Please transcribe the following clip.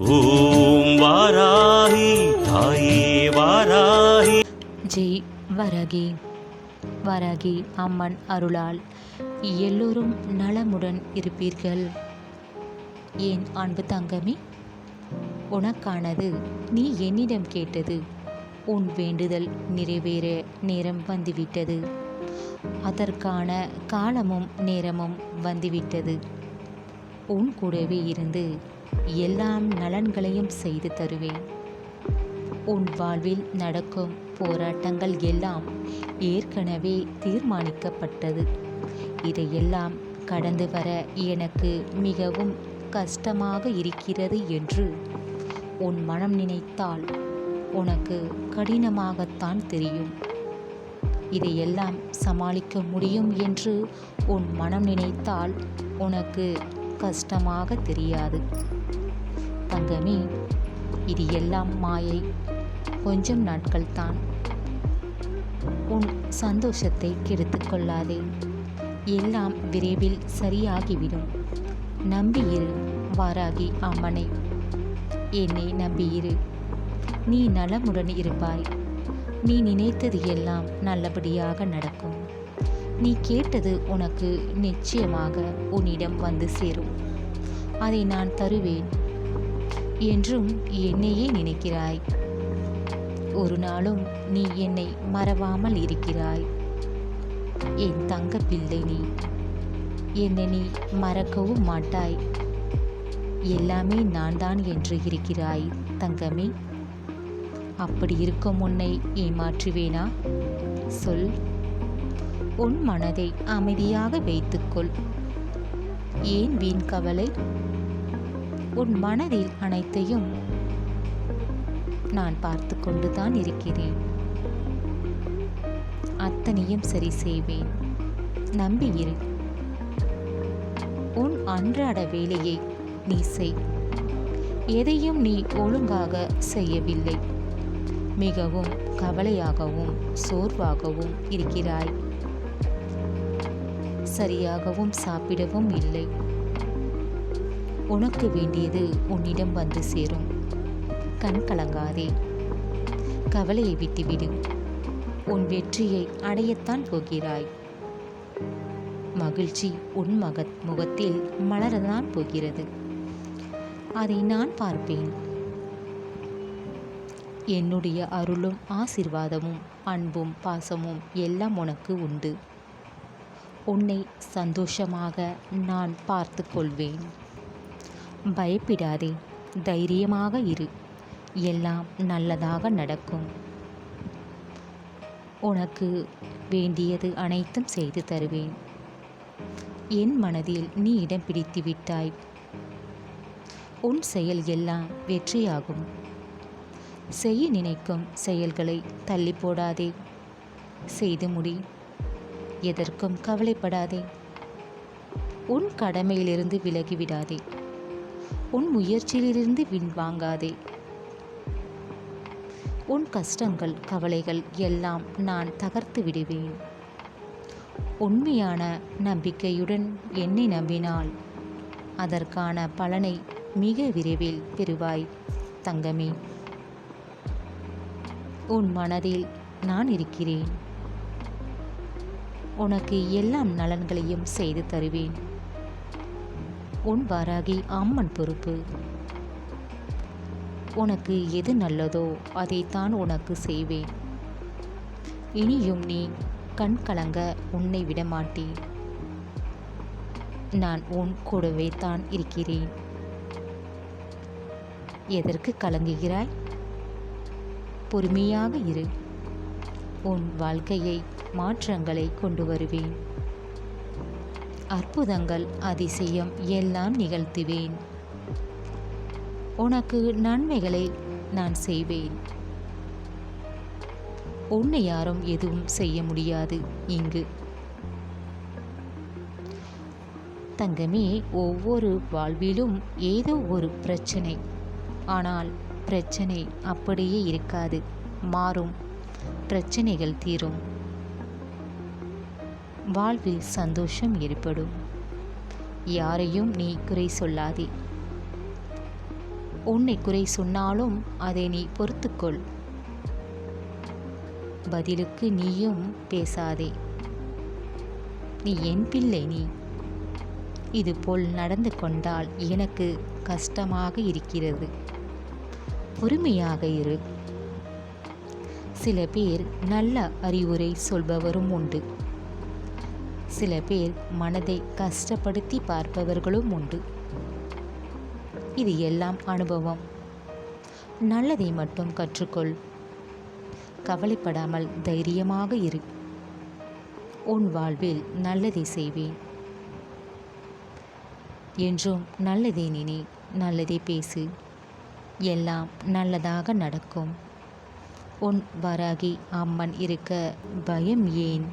ஓம் வாராகி தாயே வாராகி. ஜெய் வராகி. வராகி அம்மன் அருளால் எல்லோரும் நலமுடன் இருப்பீர்கள். என் அன்பு தங்கமே, உனக்கானது நீ என்னிடம் கேட்டது. உன் வேண்டுதல் நிறைவேற நேரம் வந்துவிட்டது. அதற்கான காலமும் நேரமும் வந்துவிட்டது. உன் கூடவே இருந்து எல்லாம் நலன்களையும் செய்து தருவேன். உன் வாழ்வில் நடக்கும் போராட்டங்கள் எல்லாம் ஏற்கனவே தீர்மானிக்கப்பட்டது. இதையெல்லாம் கடந்து வர எனக்கு மிகவும் கஷ்டமாக இருக்கிறது என்று உன் மனம் நினைத்தால் உனக்கு கடினமாகத்தான் தெரியும். இதையெல்லாம் சமாளிக்க முடியும் என்று உன் மனம் நினைத்தால் உனக்கு கஷ்டமாக தெரியாது. தங்கமே, இது எல்லாம் மாயை. கொஞ்சம் நாட்கள்தான். உன் சந்தோஷத்தை கெடுத்து கொள்ளாதே. எல்லாம் விரைவில் சரியாகிவிடும். நம்பியிரு வாராகி அம்மனை. என்னை நம்பியிரு. நீ நலமுடன் இருப்பாய். நீ நினைத்தது எல்லாம் நல்லபடியாக நடக்கும். நீ கேட்டது உனக்கு நிச்சயமாக உன்னிடம் வந்து சேரும். அதை நான் தருவேன் என்றும் என்னையே நினைக்கிறாய். ஒரு நாளும் நீ என்னை மறவாமல் இருக்கிறாய். என் தங்க பிள்ளை, நீ என்னை நீ மறக்கவும் மாட்டாய். எல்லாமே நான் தான் என்று இருக்கிறாய் தங்கமே. அப்படி இருக்கும் உன்னை ஏமாற்றுவேனா? சொல். உன் மனதை அமைதியாக வைத்துக்கொள். ஏன் வீண் கவலை? உன் மனதில் அனைத்தையும் நான் பார்த்து கொண்டுதான் இருக்கிறேன். அத்தனையும் சரி செய்வேன். நம்பியிரு. உன் அன்றாட வேலையை நீ செய். எதையும் நீ ஒழுங்காக செய்யவில்லை. மிகவும் கவலையாகவும் சோர்வாகவும் இருக்கிறாய். சரியாகவும் சாப்பிடவும் இல்லை. உனக்கு வேண்டியது உன்னிடம் வந்து சேரும். கண் கலங்காதே. கவலையை விட்டுவிடு. உன் வெற்றியை அடையத்தான் போகிறாய். மகிழ்ச்சி உன் முகத்தில் மலரதான் போகிறது. அதை நான் பார்ப்பேன். என்னுடைய அருளும் ஆசீர்வாதமும் அன்பும் பாசமும் எல்லாம் உனக்கு உண்டு. உன்னை சந்தோஷமாக நான் பார்த்து கொள்வேன். பயப்படாதே. தைரியமாக இரு. எல்லாம் நல்லதாக நடக்கும். உனக்கு வேண்டியது அனைத்தும் செய்து தருவேன். என் மனதில் நீ இடம் பிடித்து விட்டாய். உன் செயல் எல்லாம் வெற்றியாகும். செய்ய நினைக்கும் செயல்களை தள்ளி போடாதே. செய்து முடி. எதற்கும் கவலைப்படாதே. உன் கடமையிலிருந்து விலகிவிடாதே. உன் முயற்சியிலிருந்து வாங்காதே. உன் கஷ்டங்கள் கவலைகள் எல்லாம் நான் தகர்த்து விடுவேன். உண்மையான நம்பிக்கையுடன் என்னை நம்பினால் அதற்கான பலனை மிக விரைவில் பெறுவாய் தங்கமே. உன் மனதில் நான் இருக்கிறேன். உனக்கு எல்லாம் நலன்களையும் செய்து தருவேன். உன் வாராகி அம்மன் பொறுப்பு. உனக்கு எது நல்லதோ அதைத்தான் உனக்கு செய்வேன். இனியும் நீ கண் கலங்க உன்னை விடமாட்டேன். நான் உன் கூடவே தான் இருக்கிறேன். எதற்கு கலங்குகிறாய்? பொறுமையாக இரு. உன் வாழ்க்கையை மாற்றங்களை கொண்டு வருவேன். அற்புதங்கள் அதிசயம் எல்லாம் நிகழ்த்துவேன். உனக்கு நன்மைகளை நான் செய்வேன். உன்னை யாரும் எதுவும் செய்ய முடியாது இங்கு. தங்கமே, ஒவ்வொரு வாழ்விலும் ஏதோ ஒரு பிரச்சனை. ஆனால் பிரச்சனை அப்படியே இருக்காது, மாறும். பிரச்சனைகள் தீரும். வாழ்வில் சந்தோஷம் ஏற்படும். யாரையும் நீ குறை சொல்லாதே. உன்னை குறை சொன்னாலும் அதை நீ பொறுத்துக்கொள். பதிலுக்கு நீயும் பேசாதே. நீ என் பிள்ளை. நீ இதுபோல் நடந்து கொண்டால் எனக்கு கஷ்டமாக இருக்கிறது. பொறுமையாக இரு. சில பேர் நல்ல அறிவுரை சொல்பவரும் உண்டு. சில பேர் மனதை கஷ்டப்படுத்தி பார்ப்பவர்களும் உண்டு. இது எல்லாம் அனுபவம். நல்லதை மட்டும் கற்றுக்கொள். கவலைப்படாமல் தைரியமாக இரு. உன் வாழ்வில் நல்லதை செய்வேன். என்றும் நல்லதே நினை, நல்லதே பேசு. எல்லாம் நல்லதாக நடக்கும். உன் வராகி அம்மன் இருக்க பயம் ஏன்?